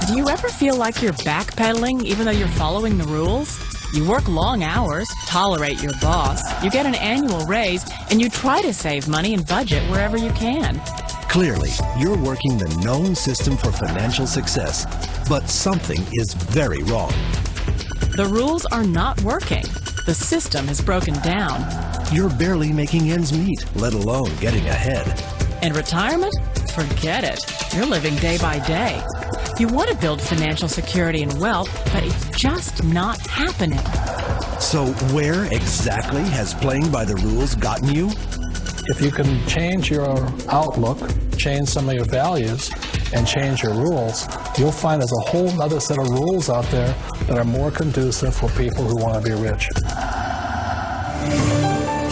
Do you ever feel like you're backpedaling even though you're following the rules? You work long hours, tolerate your boss, you get an annual raise, and you try to save money and budget wherever you can. Clearly, you're working the known system for financial success, but something is very wrong. The rules are not working. The system has broken down. You're barely making ends meet, let alone getting ahead. And retirement? Forget it. You're living day by day. You want to build financial security and wealth, but it's just not happening. So where exactly has playing by the rules gotten you? If you can change your outlook, change some of your values, and change your rules, you'll find there's a whole other set of rules out there that are more conducive for people who want to be rich.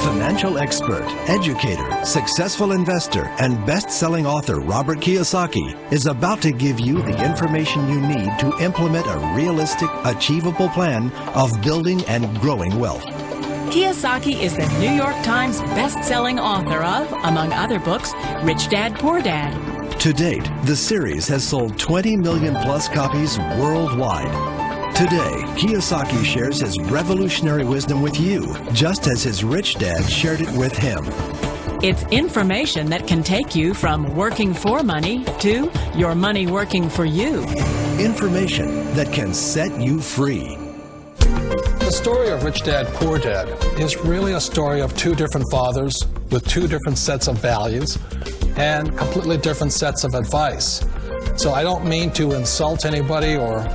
Financial expert, educator, successful investor, and best-selling author Robert Kiyosaki is about to give you the information you need to implement a realistic, achievable plan of building and growing wealth. Kiyosaki is the New York Times best-selling author of, among other books, Rich Dad, Poor Dad. To date, the series has sold 20 million plus copies worldwide. Today, Kiyosaki shares his revolutionary wisdom with you, just as his rich dad shared it with him. It's information that can take you from working for money to your money working for you. Information that can set you free. The story of Rich Dad, Poor Dad is really a story of two different fathers with two different sets of values and completely different sets of advice. So I don't mean to insult anybody or,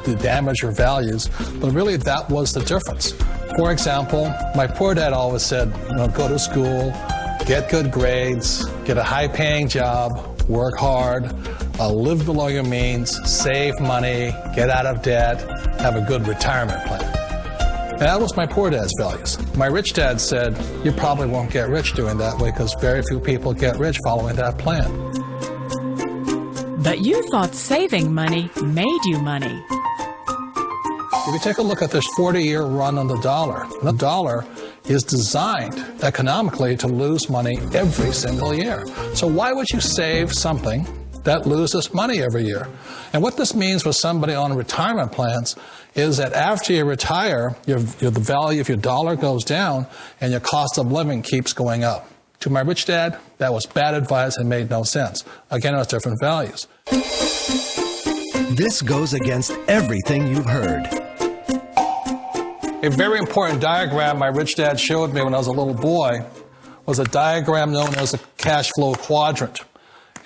to damage your values, but really that was the difference. For example, my poor dad always said, go to school, get good grades, get a high-paying job, work hard, live below your means, save money, get out of debt, have a good retirement plan. And that was my poor dad's values. My rich dad said, you probably won't get rich doing that way because very few people get rich following that plan. But you thought saving money made you money. If you take a look at this 40-year run on the dollar is designed economically to lose money every single year. So why would you save something that loses money every year? And what this means for somebody on retirement plans is that after you retire, the value of your dollar goes down and your cost of living keeps going up. To my rich dad, that was bad advice and made no sense. Again, it was different values. This goes against everything you've heard. A very important diagram my rich dad showed me when I was a little boy was a diagram known as a cash flow quadrant.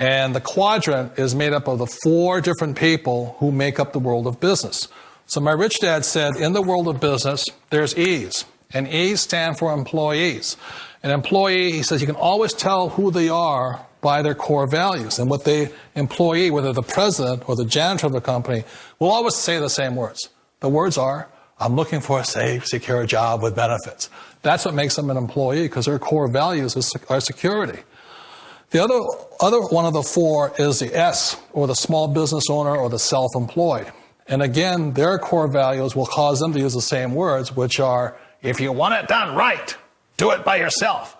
And the quadrant is made up of the 4 different people who make up the world of business. So my rich dad said, in the world of business, there's E's. And E's stand for employees. An employee, he says, you can always tell who they are by their core values. And what the employee, whether the president or the janitor of the company, will always say the same words. The words are, I'm looking for a safe, secure job with benefits. That's what makes them an employee, because their core values are security. The other one of the 4 is the S, or the small business owner or the self-employed. And again, their core values will cause them to use the same words, which are, if you want it done right, do it by yourself.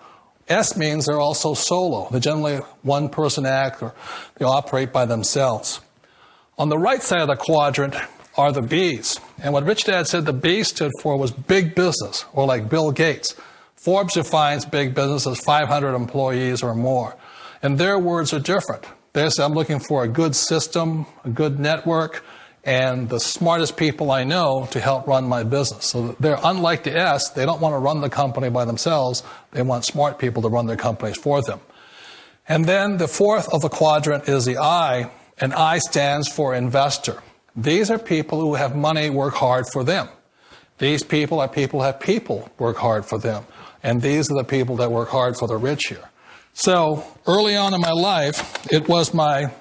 S means they're also solo. They're generally one-person act, or they operate by themselves. On the right side of the quadrant are the B's. And what Rich Dad said the B stood for was big business, or like Bill Gates. Forbes defines big business as 500 employees or more. And their words are different. They say, I'm looking for a good system, a good network, and the smartest people I know to help run my business. So they're unlike the S. They don't want to run the company by themselves. They want smart people to run their companies for them. And then the 4th of the quadrant is the I, and I stands for investor. These are people who have money work hard for them. These people are people who have people work hard for them. And these are the people that work hard for the rich here. So early on in my life, it was my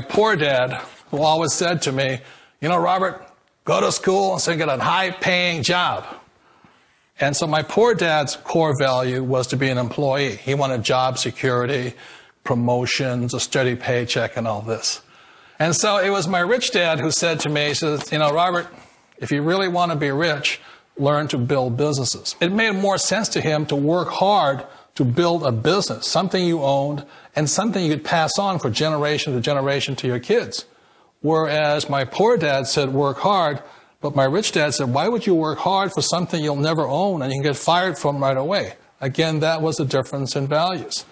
poor dad who always said to me, Robert, go to school and get a high-paying job. And so my poor dad's core value was to be an employee. He wanted job security, promotions, a steady paycheck, and all this. And so it was my rich dad who said to me, he says, Robert, if you really want to be rich, learn to build businesses. It made more sense to him to work hard to build a business, something you owned and something you could pass on for generation to generation to your kids. Whereas my poor dad said work hard, but my rich dad said, why would you work hard for something you'll never own and you can get fired from right away? Again, that was the difference in values.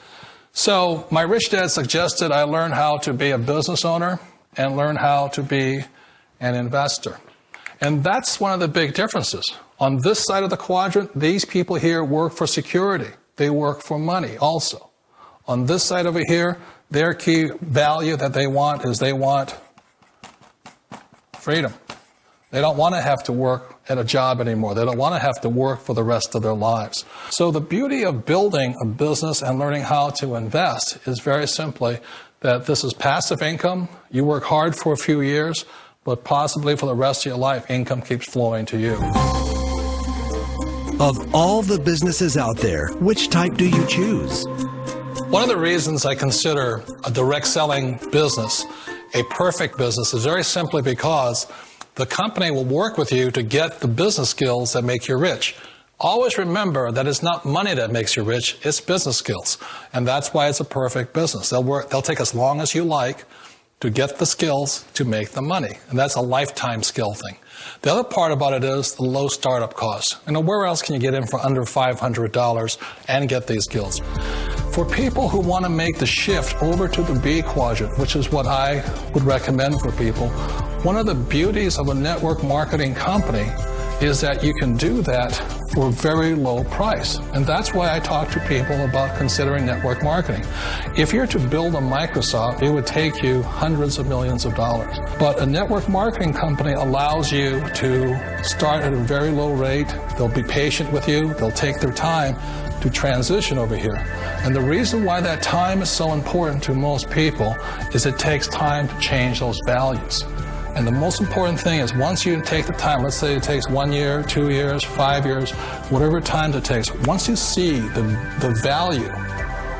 So my rich dad suggested I learn how to be a business owner and learn how to be an investor. And that's one of the big differences. On this side of the quadrant, these people here work for security. They work for money also. On this side over here, their key value that they want is they want freedom. They don't want to have to work at a job anymore. They don't want to have to work for the rest of their lives. So the beauty of building a business and learning how to invest is very simply that this is passive income. You work hard for a few years, but possibly for the rest of your life, income keeps flowing to you. Of all the businesses out there, which type do you choose? One of the reasons I consider a direct selling business a perfect business is very simply because the company will work with you to get the business skills that make you rich. Always remember that it's not money that makes you rich, it's business skills. And that's why it's a perfect business. They'll take as long as you like to get the skills to make the money. And that's a lifetime skill thing. The other part about it is the low startup cost. Where else can you get in for under $500 and get these skills? For people who want to make the shift over to the B quadrant, which is what I would recommend for people, one of the beauties of a network marketing company is that you can do that for a very low price. And that's why I talk to people about considering network marketing. If you're to build a Microsoft, it would take you hundreds of millions of dollars. But a network marketing company allows you to start at a very low rate. They'll be patient with you. They'll take their time to transition over here. And the reason why that time is so important to most people is it takes time to change those values. And the most important thing is once you take the time, let's say it takes 1 year, 2 years, 5 years, whatever time it takes, once you see the value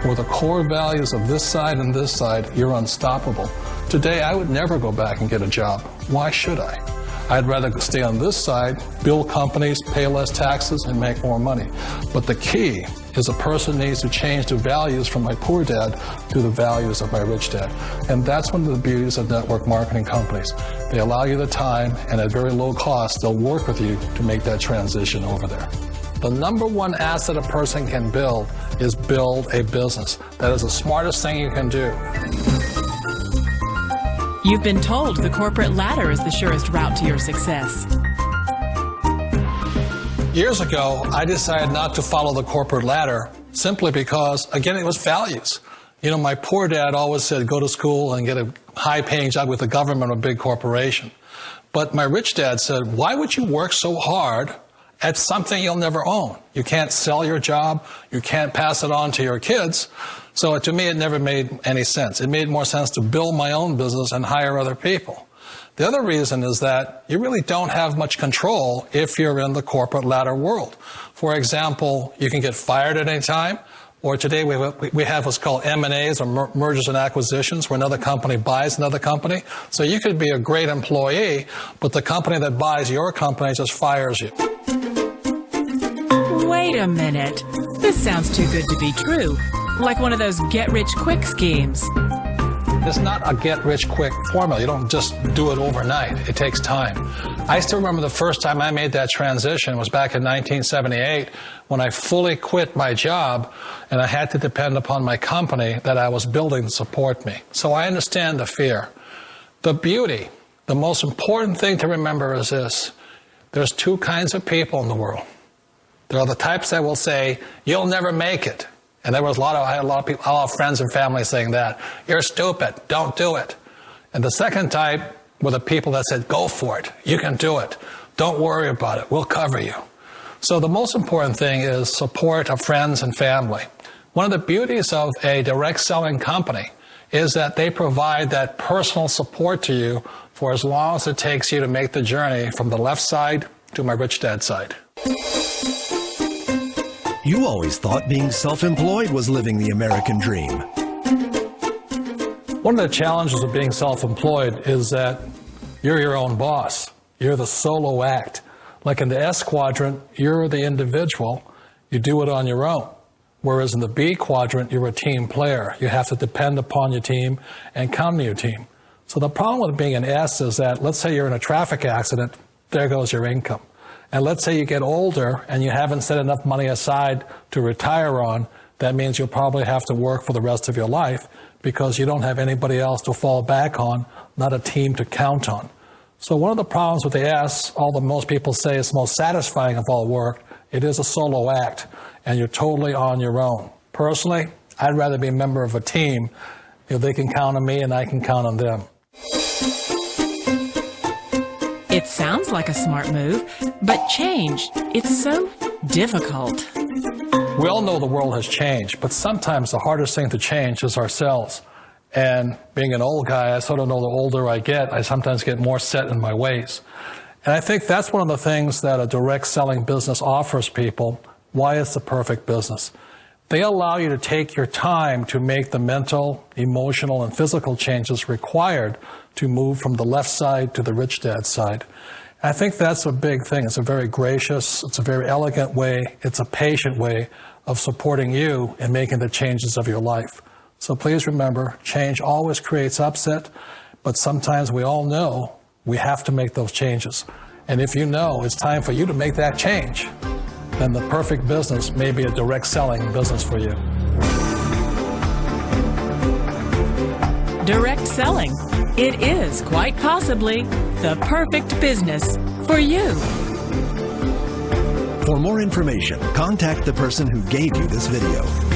or the core values of this side and this side, you're unstoppable. Today, I would never go back and get a job. Why should I? I'd rather stay on this side, build companies, pay less taxes, and make more money. But the key is a person needs to change the values from my poor dad to the values of my rich dad. And that's one of the beauties of network marketing companies. They allow you the time, and at very low cost, they'll work with you to make that transition over there. The number one asset a person can build is build a business. That is the smartest thing you can do. You've been told the corporate ladder is the surest route to your success. Years ago, I decided not to follow the corporate ladder simply because, again, it was values. My poor dad always said, go to school and get a high-paying job with the government or a big corporation. But my rich dad said, why would you work so hard at something you'll never own? You can't sell your job. You can't pass it on to your kids. So to me, it never made any sense. It made more sense to build my own business and hire other people. The other reason is that you really don't have much control if you're in the corporate ladder world. For example, you can get fired at any time, or today we have what's called M&As, or mergers and acquisitions, where another company buys another company. So you could be a great employee, but the company that buys your company just fires you. Wait a minute. This sounds too good to be true. Like one of those get-rich-quick schemes. It's not a get-rich-quick formula. You don't just do it overnight. It takes time. I still remember the first time I made that transition was back in 1978 when I fully quit my job and I had to depend upon my company that I was building to support me. So I understand the fear. The beauty, the most important thing to remember is this. There's two kinds of people in the world. There are the types that will say, you'll never make it. And I had a lot of people, a lot of friends and family saying that. You're stupid. Don't do it. And the second type were the people that said, go for it. You can do it. Don't worry about it. We'll cover you. So the most important thing is support of friends and family. One of the beauties of a direct selling company is that they provide that personal support to you for as long as it takes you to make the journey from the left side to my rich dad's side. You always thought being self-employed was living the American dream. One of the challenges of being self-employed is that you're your own boss. You're the solo act. Like in the S quadrant, you're the individual. You do it on your own. Whereas in the B quadrant, you're a team player. You have to depend upon your team and come to your team. So the problem with being an S is that, let's say you're in a traffic accident, there goes your income. And let's say you get older and you haven't set enough money aside to retire on, that means you'll probably have to work for the rest of your life because you don't have anybody else to fall back on, not a team to count on. So one of the problems with the S, although most people say it's the most satisfying of all work, it is a solo act, and you're totally on your own. Personally, I'd rather be a member of a team. They can count on me and I can count on them. It sounds like a smart move, but change, it's so difficult. We all know the world has changed, but sometimes the hardest thing to change is ourselves. And being an old guy, I sort of know the older I get, I sometimes get more set in my ways. And I think that's one of the things that a direct selling business offers people, why it's the perfect business. They allow you to take your time to make the mental, emotional, and physical changes required to move from the left side to the rich dad side. I think that's a big thing. It's a very gracious, it's a very elegant way, it's a patient way of supporting you in making the changes of your life. So please remember, change always creates upset, but sometimes we all know we have to make those changes. And if you know it's time for you to make that change, then the perfect business may be a direct selling business for you. Direct selling. It is quite possibly the perfect business for you. For more information, contact the person who gave you this video.